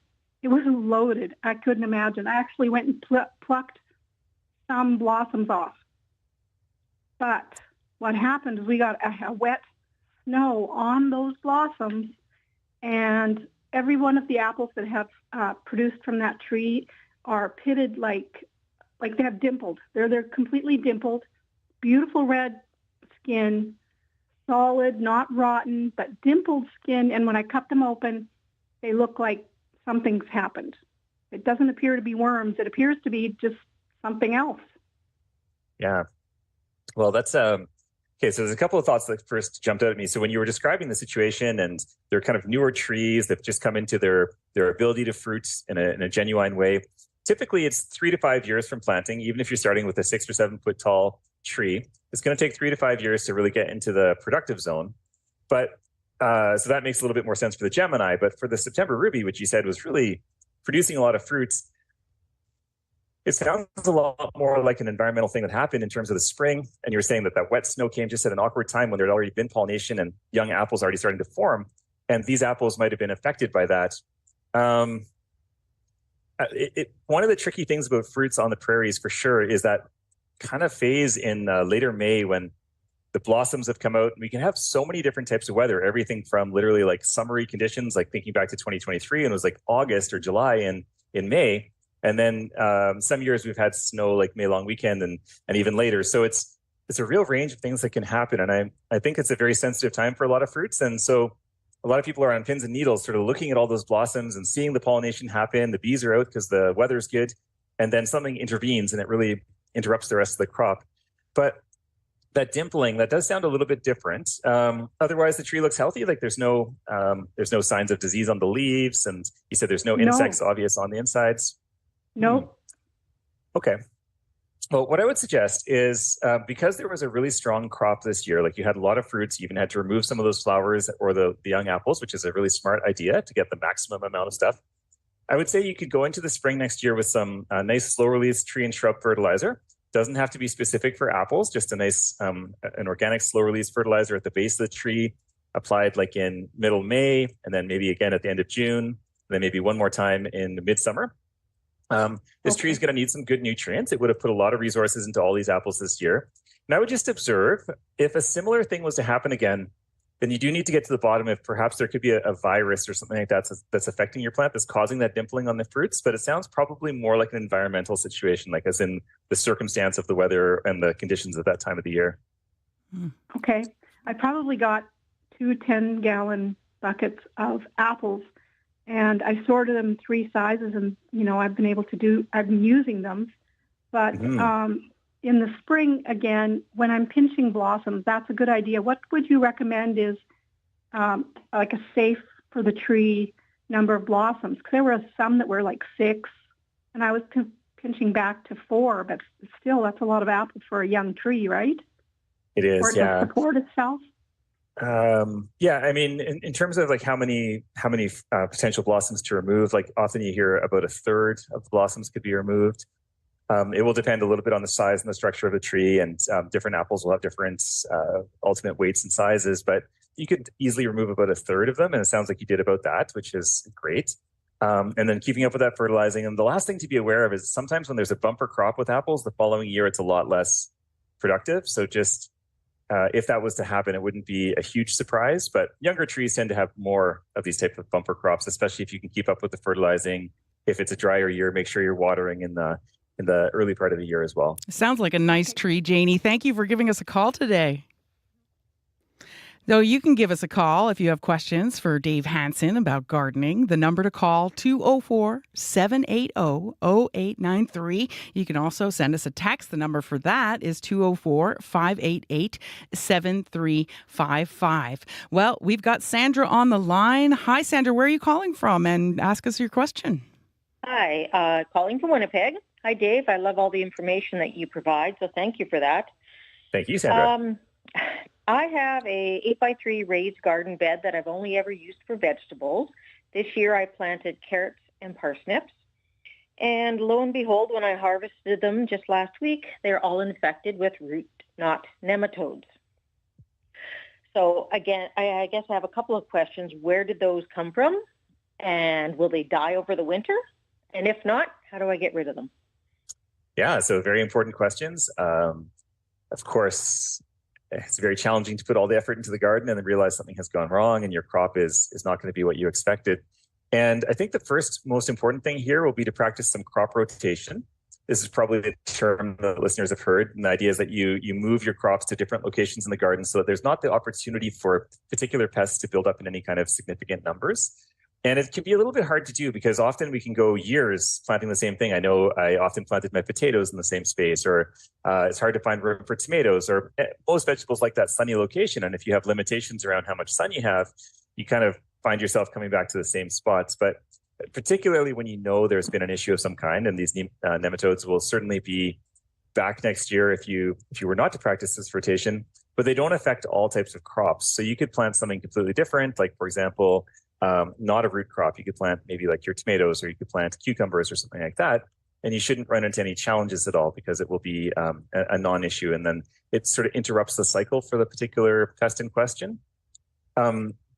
R: It was loaded. I couldn't imagine. I actually went and plucked some blossoms off. But what happened is we got a wet snow on those blossoms, and every one of the apples that have produced from that tree are pitted like they have dimpled. They're completely dimpled, beautiful red skin, solid, not rotten, but dimpled skin. And when I cut them open, they look like something's happened. It doesn't appear to be worms. It appears to be just something else.
P: Yeah. Well, that's okay. So there's a couple of thoughts that first jumped out at me. So when you were describing the situation, and they're kind of newer trees that just come into their ability to fruit in a genuine way, typically it's 3 to 5 years from planting, even if you're starting with a 6 or 7 foot tall tree. It's going to take 3 to 5 years to really get into the productive zone. But so that makes a little bit more sense for the Gemini. But for the September Ruby, which you said was really producing a lot of fruits, it sounds a lot more like an environmental thing that happened in terms of the spring. And you were saying that that wet snow came just at an awkward time when there had already been pollination and young apples already starting to form. And these apples might have been affected by that. One of the tricky things about fruits on the prairies for sure is that kind of phase in later May when the blossoms have come out. We can have so many different types of weather, everything from literally like summery conditions, like thinking back to 2023, and it was like August or July in May. And then some years we've had snow like May long weekend and even later. So it's a real range of things that can happen. And I think it's a very sensitive time for a lot of fruits. And so a lot of people are on pins and needles, sort of looking at all those blossoms and seeing the pollination happen. The bees are out because the weather's good. And then something intervenes and it really interrupts the rest of the crop. But that dimpling, that does sound a little bit different. Otherwise, the tree looks healthy. Like there's no signs of disease on the leaves. And you said there's no insects obvious on the insides.
R: No.
P: Okay. Well, what I would suggest is because there was a really strong crop this year, like you had a lot of fruits, you even had to remove some of those flowers or the young apples, which is a really smart idea to get the maximum amount of stuff. I would say you could go into the spring next year with some nice slow release tree and shrub fertilizer. Doesn't have to be specific for apples, just a nice an organic slow release fertilizer at the base of the tree, applied like in middle May, and then maybe again at the end of June, and then maybe one more time in midsummer. This tree is going to need some good nutrients. It would have put a lot of resources into all these apples this year. And I would just observe if a similar thing was to happen again, then you do need to get to the bottom if perhaps there could be a virus or something like that that's affecting your plant, that's causing that dimpling on the fruits. But it sounds probably more like an environmental situation, like as in the circumstance of the weather and the conditions at that time of the year.
R: Okay. I probably got 2 10-gallon buckets of apples, and I sorted them 3 sizes, and, I've been using them. But in the spring, again, when I'm pinching blossoms, that's a good idea. What would you recommend is like a safe for the tree number of blossoms? Because there were some that were like 6, and I was pinching back to 4, but still, that's a lot of apples for a young tree, right?
P: It is,
R: or
P: yeah.
R: To support itself?
P: Yeah, I mean, in terms of like how many potential blossoms to remove, like often you hear about a third of the blossoms could be removed. It will depend a little bit on the size and the structure of the tree, and different apples will have different ultimate weights and sizes, but you could easily remove about a third of them, and it sounds like you did about that, which is great. And then keeping up with that fertilizing. And the last thing to be aware of is sometimes when there's a bumper crop with apples, the following year it's a lot less productive. So just if that was to happen, it wouldn't be a huge surprise, but younger trees tend to have more of these types of bumper crops, especially if you can keep up with the fertilizing. If it's a drier year, make sure you're watering in the early part of the year as well.
K: Sounds like a nice tree, Janie. Thank you for giving us a call today. Though you can give us a call if you have questions for Dave Hansen about gardening. The number to call, 204-780-0893. You can also send us a text. The number for that is 204-588-7355. Well, we've got Sandra on the line. Hi, Sandra. Where are you calling from? And ask us your question.
S: Hi, calling from Winnipeg. Hi, Dave. I love all the information that you provide, so thank you for that.
P: Thank you, Sandra.
S: I have a 8x3 raised garden bed that I've only ever used for vegetables. This year I planted carrots and parsnips. And lo and behold, when I harvested them just last week, they're all infected with root knot nematodes. So again, I guess I have a couple of questions. Where did those come from? And will they die over the winter? And if not, how do I get rid of them?
P: Yeah, so very important questions. Of course, it's very challenging to put all the effort into the garden and then realize something has gone wrong and your crop is not going to be what you expected. And I think the first most important thing here will be to practice some crop rotation. This is probably the term that listeners have heard. And the idea is that you move your crops to different locations in the garden so that there's not the opportunity for particular pests to build up in any kind of significant numbers. And it can be a little bit hard to do because often we can go years planting the same thing. I know I often planted my potatoes in the same space, or it's hard to find room for tomatoes, or most vegetables like that sunny location. And if you have limitations around how much sun you have, you kind of find yourself coming back to the same spots. But particularly when you know there's been an issue of some kind, and these nematodes will certainly be back next year if you were not to practice this rotation, but they don't affect all types of crops. So you could plant something completely different, like for example, not a root crop. You could plant maybe like your tomatoes, or you could plant cucumbers or something like that. And you shouldn't run into any challenges at all because it will be a non-issue. And then it sort of interrupts the cycle for the particular pest in question.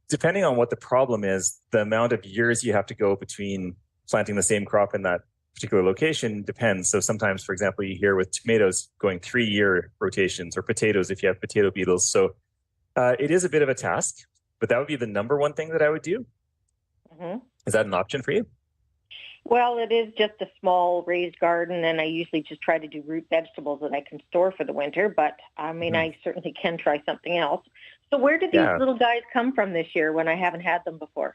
P: Depending on what the problem is, the amount of years you have to go between planting the same crop in that particular location depends. So sometimes, for example, you hear with tomatoes going 3-year rotations, or potatoes if you have potato beetles. So it is a bit of a task, but that would be the number one thing that I would do.
S: Mm-hmm.
P: Is that an option for you?
S: Well, it is just a small raised garden, and I usually just try to do root vegetables that I can store for the winter. But I mean, I certainly can try something else. So where did these little guys come from this year when I haven't had them before?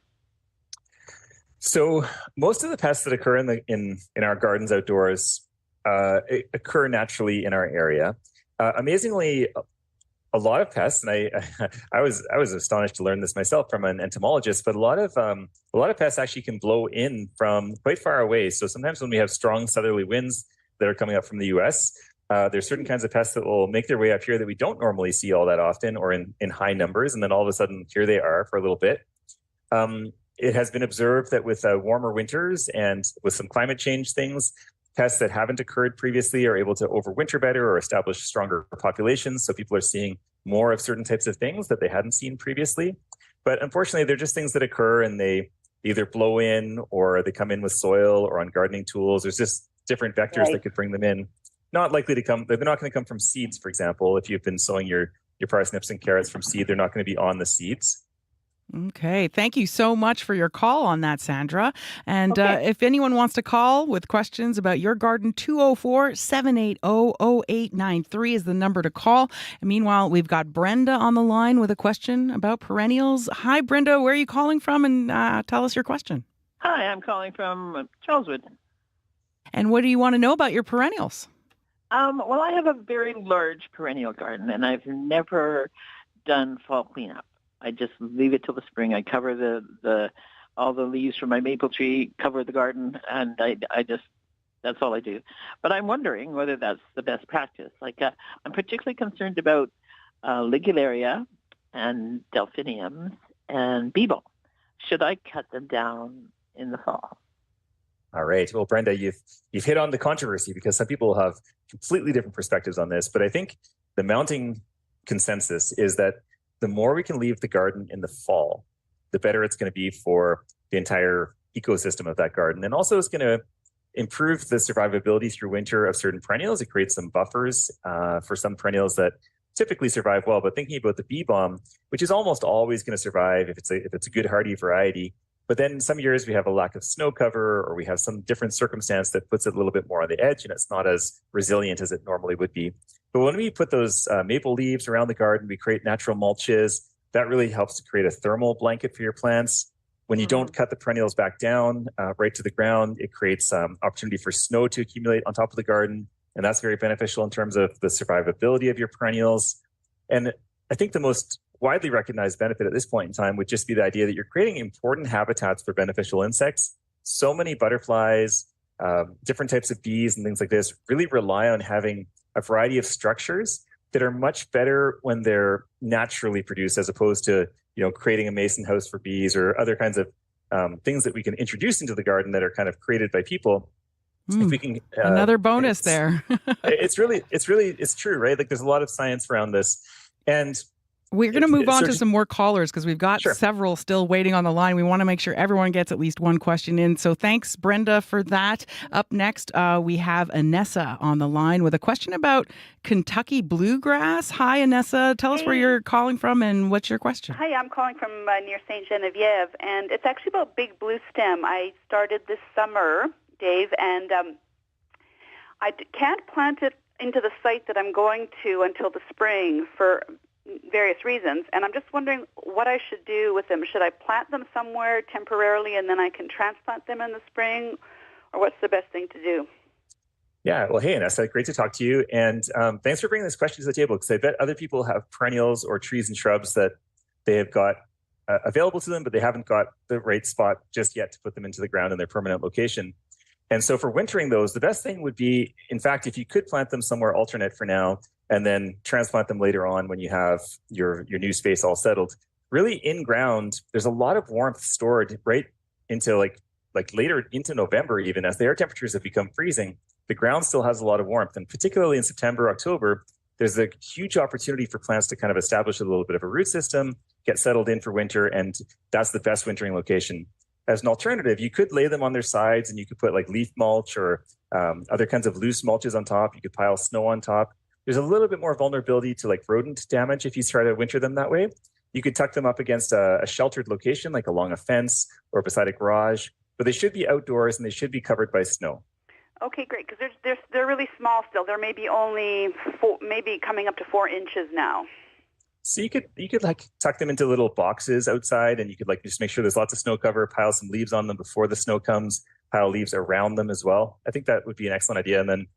P: So most of the pests that occur in our gardens outdoors occur naturally in our area. Amazingly, a lot of pests, and I was astonished to learn this myself from an entomologist, but a lot of pests actually can blow in from quite far away. So sometimes when we have strong southerly winds that are coming up from the U.S., there's certain kinds of pests that will make their way up here that we don't normally see all that often, or in high numbers, and then all of a sudden here they are for a little bit. It has been observed that with warmer winters and with some climate change things, pests that haven't occurred previously are able to overwinter better or establish stronger populations. So people are seeing more of certain types of things that they hadn't seen previously. But unfortunately, they're just things that occur, and they either blow in or they come in with soil or on gardening tools. There's just different vectors that could bring them in. Not likely to come, they're not going to come from seeds, for example. If you've been sowing your parsnips and carrots from seed, they're not going to be on the seeds.
K: Okay. Thank you so much for your call on that, Sandra. And if anyone wants to call with questions about your garden, 204-780-0893 is the number to call. And meanwhile, we've got Brenda on the line with a question about perennials. Hi, Brenda. Where are you calling from? And tell us your question.
T: Hi, I'm calling from Charleswood.
K: And what do you want to know about your perennials?
T: Well, I have a very large perennial garden, and I've never done fall cleanup. I just leave it till the spring. I cover all the leaves from my maple tree, cover the garden, and I just, that's all I do. But I'm wondering whether that's the best practice. Like, I'm particularly concerned about Ligularia and delphiniums and beetle. Should I cut them down in the fall?
P: All right. Well, Brenda, you've hit on the controversy, because some people have completely different perspectives on this. But I think the mounting consensus is that the more we can leave the garden in the fall, the better it's going to be for the entire ecosystem of that garden. And also it's going to improve the survivability through winter of certain perennials. It creates some buffers for some perennials that typically survive well. But thinking about the bee balm, which is almost always going to survive if it's a good hardy variety. But then some years we have a lack of snow cover, or we have some different circumstance that puts it a little bit more on the edge, and it's not as resilient as it normally would be. But when we put those maple leaves around the garden, we create natural mulches. That really helps to create a thermal blanket for your plants. When you don't cut the perennials back down right to the ground, it creates opportunity for snow to accumulate on top of the garden. And that's very beneficial in terms of the survivability of your perennials. And I think the most widely recognized benefit at this point in time would just be the idea that you're creating important habitats for beneficial insects. So many butterflies, different types of bees and things like this really rely on having a variety of structures that are much better when they're naturally produced, as opposed to, creating a mason house for bees or other kinds of things that we can introduce into the garden that are kind of created by people. If we can,
K: another bonus there.
P: it's true, right? Like, there's a lot of science around this. And
K: we're going to move on to some more callers, because we've got several still waiting on the line. We want to make sure everyone gets at least one question in. So thanks, Brenda, for that. Up next, we have Anessa on the line with a question about Kentucky bluegrass. Hi, Anessa. Tell us where you're calling from and what's your question.
U: Hi, I'm calling from near St. Genevieve, and it's actually about big blue stem. I started this summer, Dave, and I can't plant it into the site that I'm going to until the spring for various reasons, and I'm just wondering what I should do with them. Should I plant them somewhere temporarily and then I can transplant them in the spring, or what's the best thing to do?
P: Yeah, well, hey, Anessa, great to talk to you, and thanks for bringing this question to the table, because I bet other people have perennials or trees and shrubs that they have got available to them, but they haven't got the right spot just yet to put them into the ground in their permanent location. And so for wintering those, the best thing would be, in fact, if you could plant them somewhere alternate for now and then transplant them later on when you have your new space all settled. Really in ground, there's a lot of warmth stored right into like later into November, even as the air temperatures have become freezing. The ground still has a lot of warmth, and particularly in September, October, there's a huge opportunity for plants to kind of establish a little bit of a root system, get settled in for winter, and that's the best wintering location. As an alternative, you could lay them on their sides and you could put like leaf mulch or other kinds of loose mulches on top. You could pile snow on top. There's a little bit more vulnerability to like rodent damage if you try to winter them that way. You could tuck them up against a sheltered location, like along a fence or beside a garage, but they should be outdoors and they should be covered by snow.
U: Okay, great, because they're really small still. They're maybe only maybe coming up to 4 inches now.
P: So you could like tuck them into little boxes outside, and you could like just make sure there's lots of snow cover, pile some leaves on them before the snow comes, pile leaves around them as well. I think that would be an excellent idea, and then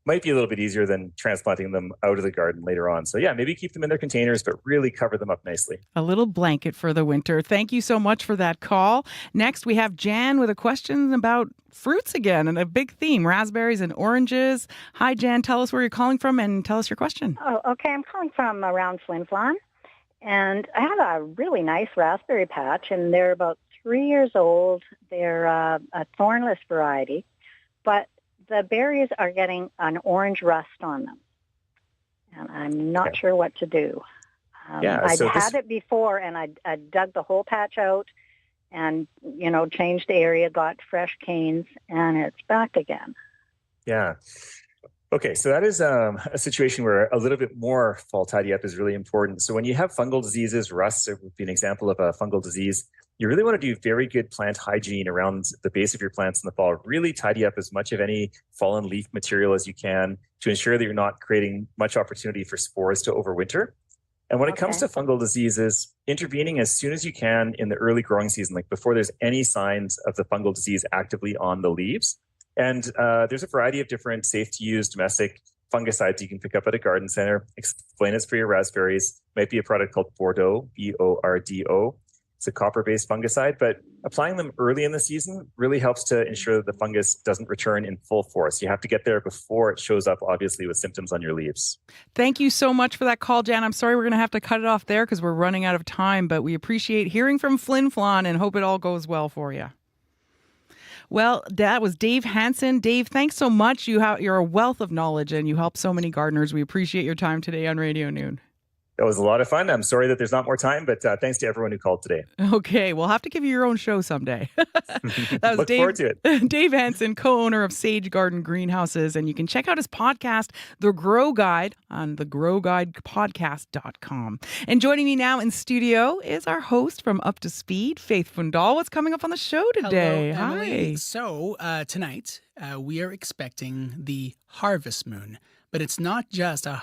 P: might be a little bit easier than transplanting them out of the garden later on. So yeah, maybe keep them in their containers, but really cover them up nicely.
K: A little blanket for the winter. Thank you so much for that call. Next, we have Jan with a question about fruits again and a big theme, raspberries and oranges. Hi, Jan. Tell us where you're calling from and tell us your question.
B: Oh, okay. I'm calling from around Flin Flon, and I have a really nice raspberry patch, and they're about 3 years old. They're a thornless variety, but the berries are getting an orange rust on them, and I'm not sure what to do. I'd had it before, and I dug the whole patch out and, changed the area, got fresh canes, and it's back again.
P: Yeah. Okay, so that is a situation where a little bit more fall tidy up is really important. So when you have fungal diseases, rust would be an example of a fungal disease. You really want to do very good plant hygiene around the base of your plants in the fall. Really tidy up as much of any fallen leaf material as you can to ensure that you're not creating much opportunity for spores to overwinter. And when it comes to fungal diseases, intervening as soon as you can in the early growing season, like before there's any signs of the fungal disease actively on the leaves. And there's a variety of different safe-to-use domestic fungicides you can pick up at a garden center. Explain it's for your raspberries. Might be a product called Bordeaux, B-O-R-D-O. It's a copper-based fungicide, but applying them early in the season really helps to ensure that the fungus doesn't return in full force. You have to get there before it shows up, obviously, with symptoms on your leaves.
K: Thank you so much for that call, Jan. I'm sorry we're going to have to cut it off there because we're running out of time, but we appreciate hearing from Flin Flon and hope it all goes well for you. Well, that was Dave Hansen. Dave, thanks so much. You're a wealth of knowledge and you help so many gardeners. We appreciate your time today on Radio Noon.
P: It was a lot of fun. I'm sorry that there's not more time, but thanks to everyone who called today.
K: Okay, we'll have to give you your own show someday. That was
P: Look forward to it.
K: Dave Hansen, co-owner of Sage Garden Greenhouses, and you can check out his podcast, The Grow Guide, on thegrowguidepodcast.com. And joining me now in studio is our host from Up to Speed, Faith Fundal. What's coming up on the show today?
V: Hello, Emily.
K: Hi.
V: So tonight we are expecting the harvest moon. But it's not just a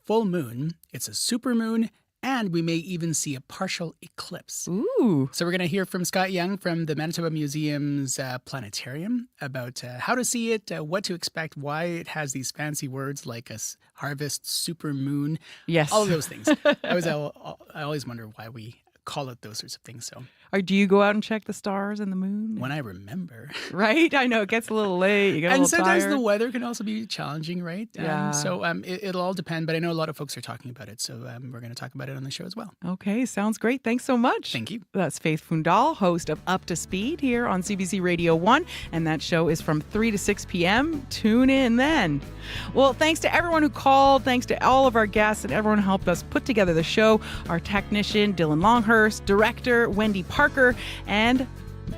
V: full moon, it's a supermoon, and we may even see a partial eclipse.
K: Ooh.
V: So we're going to hear from Scott Young from the Manitoba Museum's planetarium about how to see it, what to expect, why it has these fancy words like a harvest, supermoon,
K: yes,
V: all of those things. I always wonder why we call it those sorts of things. So,
K: do you go out and check the stars and the moon?
V: When I remember.
K: Right? I know, it gets a little late. You get a
V: and
K: little
V: sometimes
K: tired.
V: the weather can also be challenging, right?
K: Yeah.
V: So it'll all depend, but I know a lot of folks are talking about it. So we're going to talk about it on the show as well.
K: Okay, sounds great. Thanks so much.
V: Thank you.
K: That's Faith Fundal, host of Up to Speed here on CBC Radio 1. And that show is from 3 to 6 p.m. Tune in then. Well, thanks to everyone who called. Thanks to all of our guests and everyone who helped us put together the show. Our technician, Dylan Longhurst, director, Wendy Parker, and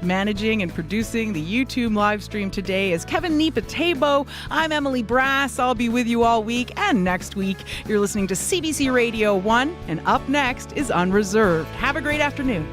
K: managing and producing the YouTube live stream today is Kevin Nipatebo. I'm Emily Brass. I'll be with you all week and next week. You're listening to CBC Radio 1, and up next is Unreserved. Have a great afternoon.